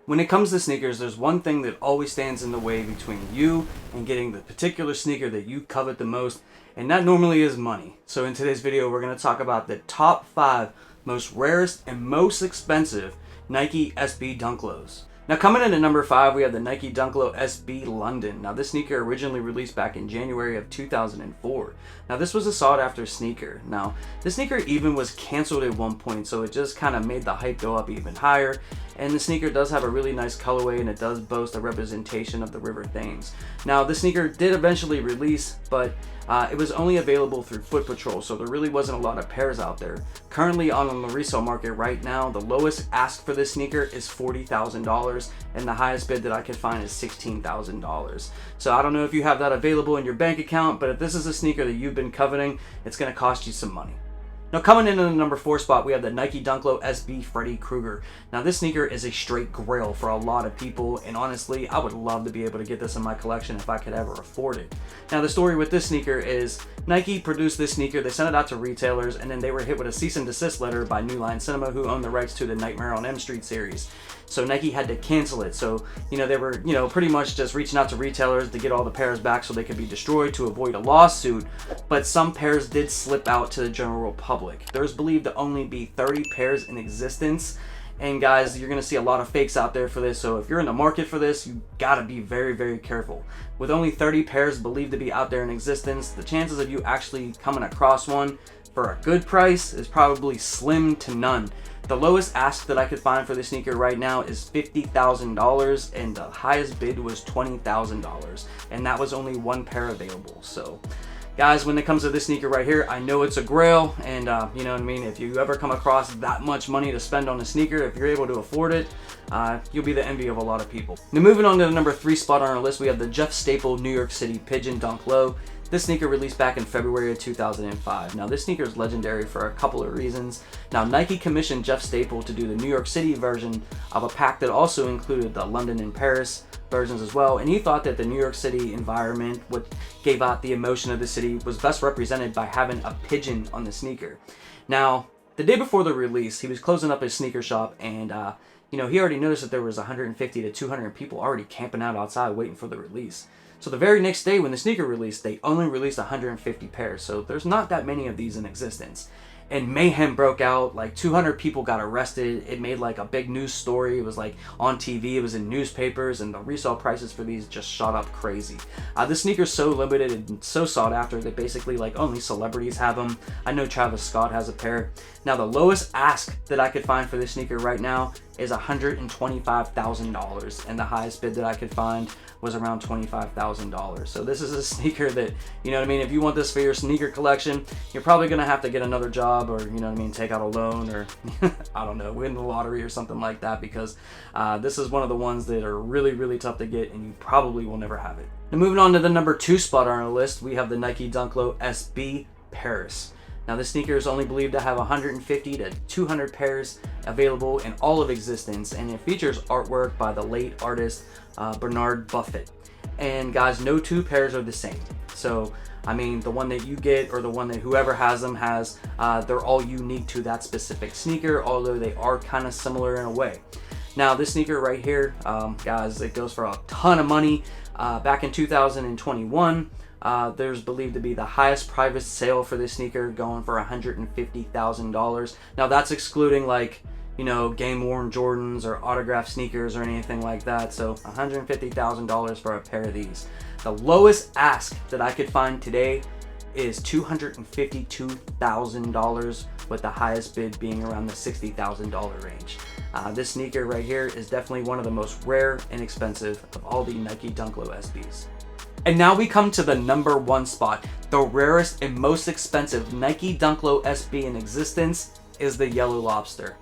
When it comes to sneakers, there's one thing that always stands in the way between you and getting the particular sneaker that you covet the most, and that normally is money. So in today's video, we're going to talk about the top 5 most rarest and most expensive Nike SB Dunk Lows. Now coming in at number 5, we have the Nike Dunk Low SB London. Now this sneaker originally released back in January of 2004. Now this was a sought after sneaker. Now this sneaker even was canceled at one point, so it just kind of made the hype go up even higher. And the sneaker does have a really nice colorway, and it does boast a representation of the River Thames. Now the sneaker did eventually release, but it was only available through Foot Patrol, so there really wasn't a lot of pairs out there. Currently on the resale market right now, the lowest ask for this sneaker is $40,000, and the highest bid that I could find is $16,000. So I don't know if you have that available in your bank account, but if this is a sneaker that you've been coveting, it's going to cost you some money. Now coming in at the number 4 spot, we have the Nike Dunk Low SB Freddy Krueger. Now this sneaker is a straight grail for a lot of people, and honestly, I would love to be able to get this in my collection if I could ever afford it. Now the story with this sneaker is Nike produced this sneaker, they sent it out to retailers, and then they were hit with a cease and desist letter by New Line Cinema, who owned the rights to the Nightmare on M Street series. So Nike had to cancel it. So, they were, pretty much just reaching out to retailers to get all the pairs back so they could be destroyed to avoid a lawsuit. But some pairs did slip out to the general public. There's believed to only be 30 pairs in existence. And guys, you're going to see a lot of fakes out there for this. So if you're in the market for this, you got to be very, very careful. With only 30 pairs believed to be out there in existence, the chances of you actually coming across one for a good price is probably slim to none. The lowest ask that I could find for this sneaker right now is $50,000, and the highest bid was $20,000, and that was only one pair available. So guys, when it comes to this sneaker right here, I know it's a grail, and you know what I mean, if you ever come across that much money to spend on a sneaker, if you're able to afford it, you'll be the envy of a lot of people. Now moving on to the number 3 spot on our list, we have the Jeff Staple New York City Pigeon Dunk Low. This sneaker released back in February of 2005. Now this sneaker is legendary for a couple of reasons. Now Nike commissioned Jeff Staple to do the New York City version of a pack that also included the London and Paris versions as well, and he thought that the New York City environment, what gave out the emotion of the city, was best represented by having a pigeon on the sneaker. Now the day before the release, he was closing up his sneaker shop, and he already noticed that there was 150 to 200 people already camping out outside waiting for the release. So the very next day when the sneaker released, they only released 150 pairs. So there's not that many of these in existence. And mayhem broke out, like 200 people got arrested. It made like a big news story. It was like on TV, it was in newspapers, and the resale prices for these just shot up crazy. This sneaker's so limited and so sought after that basically like only celebrities have them. I know Travis Scott has a pair. Now the lowest ask that I could find for this sneaker right now is $125,000, and the highest bid that I could find was around $25,000. So this is a sneaker that, if you want this for your sneaker collection, you're probably gonna have to get another job, or take out a loan, or I don't know, win the lottery or something like that, because this is one of the ones that are really, really tough to get, and you probably will never have it. Now moving on to the number 2 spot on our list, we have the Nike Dunk Low SB Paris. Now this sneaker is only believed to have 150 to 200 pairs available in all of existence, and it features artwork by the late artist Bernard Buffett. And guys, no 2 pairs are the same. So the one that you get, or the one that whoever has them has, they're all unique to that specific sneaker, although they are kind of similar in a way. Now this sneaker right here, guys, it goes for a ton of money. Back in 2021, there's believed to be the highest private sale for this sneaker, going for $150,000. Now that's excluding like, game worn Jordans or autographed sneakers or anything like that. So $150,000 for a pair of these. The lowest ask that I could find today is $252,000, with the highest bid being around the $60,000 range. This sneaker right here is definitely one of the most rare and expensive of all the Nike Dunk Low SBs. And now we come to the number 1 spot. The rarest and most expensive Nike Dunk Low SB in existence is the Yellow Lobster.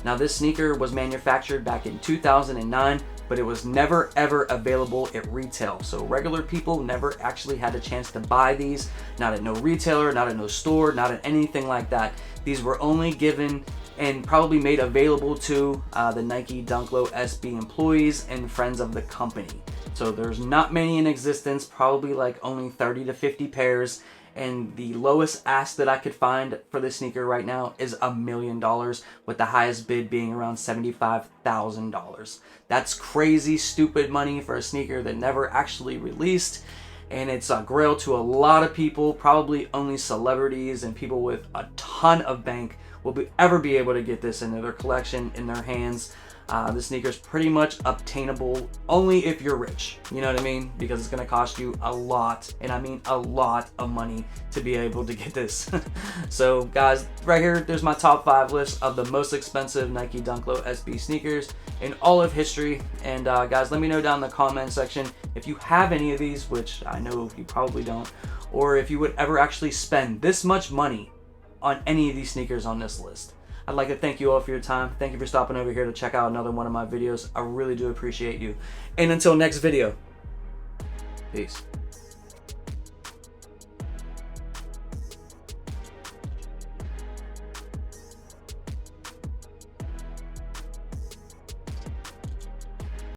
Now this sneaker was manufactured back in 2009, but it was never ever available at retail. So regular people never actually had a chance to buy these, not at no retailer, not at no store, not at anything like that. These were only given and probably made available to the Nike Dunk Low SB employees and friends of the company. So there's not many in existence, probably like only 30 to 50 pairs, and the lowest ask that I could find for this sneaker right now is $1 million, with the highest bid being around $75,000. That's crazy stupid money for a sneaker that never actually released, and it's a grail to a lot of people. Probably only celebrities and people with a ton of bank will ever be able to get this into their collection, in their hands. The sneaker's pretty much obtainable only if you're rich, you know what I mean? Because it's gonna cost you a lot, and I mean a lot of money to be able to get this. So guys, right here, there's my top 5 list of the most expensive Nike Dunk Low SB sneakers in all of history. And guys, let me know down in the comment section if you have any of these, which I know you probably don't, or if you would ever actually spend this much money on any of these sneakers on this list. I'd like to thank you all for your time. Thank you for stopping over here to check out another one of my videos. I really do appreciate you. And until next video, peace.